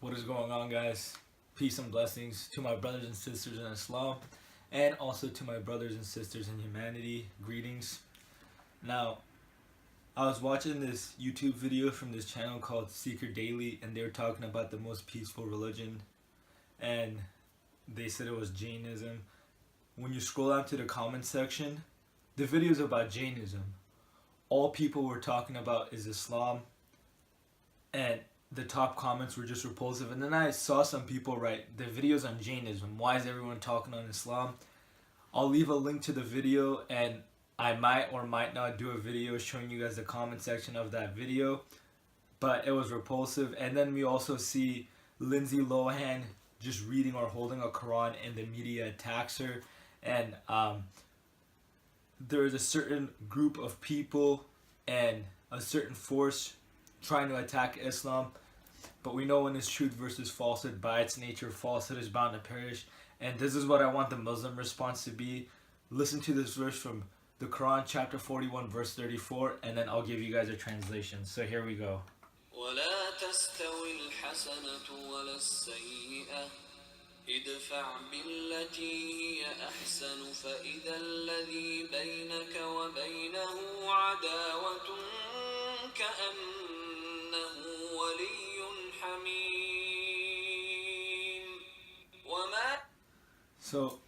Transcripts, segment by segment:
What is going on, guys? Peace and blessings to my brothers and sisters in Islam, and also to my brothers and sisters in humanity. Greetings. Now, I was watching this YouTube video from this channel called Seeker Daily, and they were talking about the most peaceful religion, and they said it was Jainism. When you scroll down to the comment section, the video is about Jainism. All people were talking about is Islam, and the top comments were just repulsive. And then I saw some people write, the video's on Jainism, why is everyone talking on Islam? I'll leave a link to the video, and I might or might not do a video showing you guys the comment section of that video, but it was repulsive. And then we also see Lindsay Lohan just reading or holding a Quran, and the media attacks her. And there is a certain group of people and a certain force trying to attack Islam, but we know when it's truth versus falsehood. By its nature, falsehood is bound to perish, and this is what I want the Muslim response to be. Listen to this verse from the Quran, chapter 41, verse 34, and then I'll give you guys a translation. So here we go. ولا تستوي الحسنة ولا السيئة ادفع بالتي هي أحسن فإذا الذي بينك وبينه عداوة كأنه ولي حميم وما. So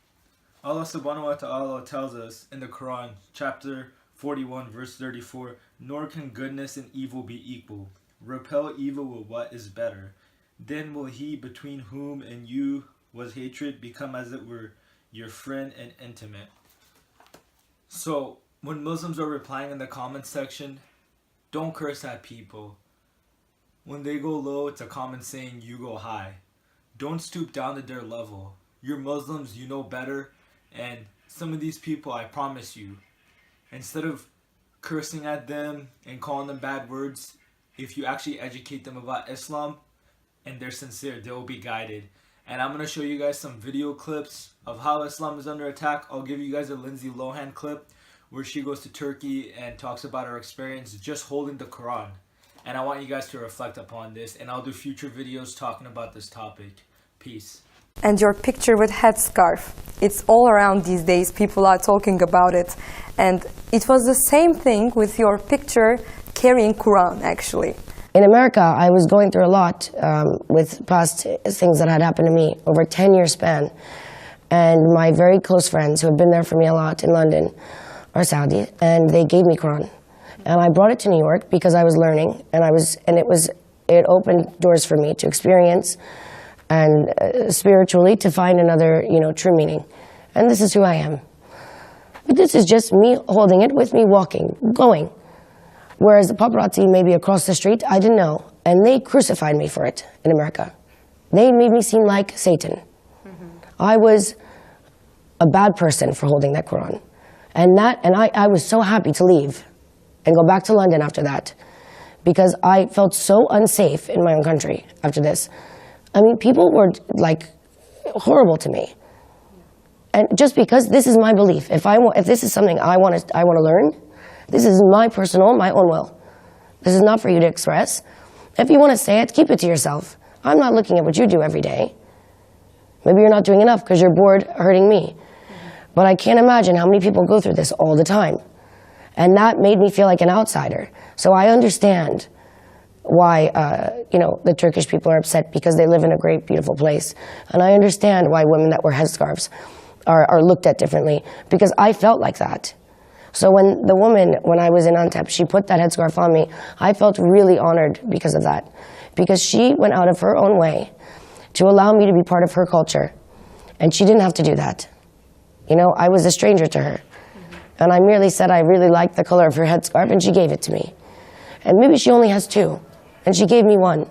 Allah subhanahu wa ta'ala tells us in the Quran, chapter 41, verse 34, nor can goodness and evil be equal. Repel evil with what is better. Then will he between whom and you was hatred become as it were your friend and intimate. So when Muslims are replying in the comment section, don't curse at people. When they go low, it's a common saying, you go high. Don't stoop down to their level. You're Muslims, you know better. And some of these people, I promise you, instead of cursing at them and calling them bad words, if you actually educate them about Islam and they're sincere, they will be guided. And I'm going to show you guys some video clips of how Islam is under attack. I'll give you guys a Lindsay Lohan clip where she goes to Turkey and talks about her experience just holding the Quran. And I want you guys to reflect upon this, and I'll do future videos talking about this topic. Peace. And your picture with headscarf, it's all around these days. People are talking about it. And it was the same thing with your picture carrying Quran, actually. In America, I was going through a lot with past things that had happened to me over a 10-year span. And my very close friends who have been there for me a lot in London are Saudi, and they gave me Quran. And I brought it to New York because I was learning, and it opened doors for me to experience and spiritually to find another, true meaning. And this is who I am. But this is just me holding it with me, walking, going. Whereas the paparazzi maybe across the street, I didn't know. And they crucified me for it in America. They made me seem like Satan. I was a bad person for holding that Quran. And I was so happy to leave and go back to London after that, because I felt so unsafe in my own country after this. I mean, people were like horrible to me. And just because this is my belief, if this is something I want to learn, this is my own will. This is not for you to express. If you want to say it, keep it to yourself. I'm not looking at what you do every day. Maybe you're not doing enough because you're bored hurting me. But I can't imagine how many people go through this all the time. And that made me feel like an outsider. So I understand why, the Turkish people are upset, because they live in a great, beautiful place. And I understand why women that wear headscarves are looked at differently, because I felt like that. So when I was in Antep, she put that headscarf on me, I felt really honored because of that. Because she went out of her own way to allow me to be part of her culture. And she didn't have to do that. I was a stranger to her. And I merely said I really liked the color of her headscarf, and she gave it to me. And maybe she only has two, and she gave me one.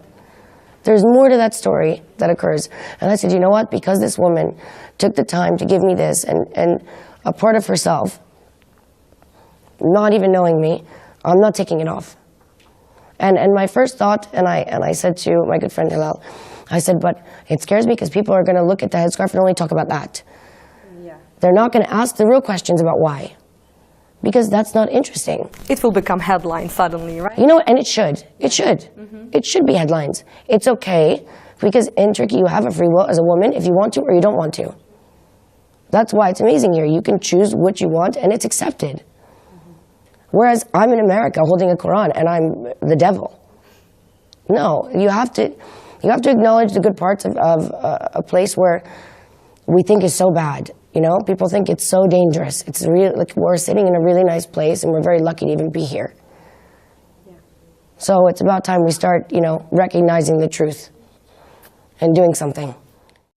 There's more to that story that occurs. And I said, you know what? Because this woman took the time to give me this, and a part of herself, not even knowing me, I'm not taking it off. And my first thought, and I said to my good friend Hilal, I said, but it scares me because people are going to look at the headscarf and only talk about that. Yeah. They're not going to ask the real questions about why. Because that's not interesting. It will become headlines suddenly, right? And it should. It should. It should be headlines. It's okay Because in Turkey, you have a free will as a woman if you want to or you don't want to. That's why it's amazing here. You can choose what you want and it's accepted. Whereas I'm in America holding a Quran and I'm the devil. No, you have to acknowledge the good parts of a place where we think is so bad. You know, people think it's so dangerous. It's real, like we're sitting in a really nice place and we're very lucky to even be here. Yeah. So it's about time we start, you know, recognizing the truth and doing something.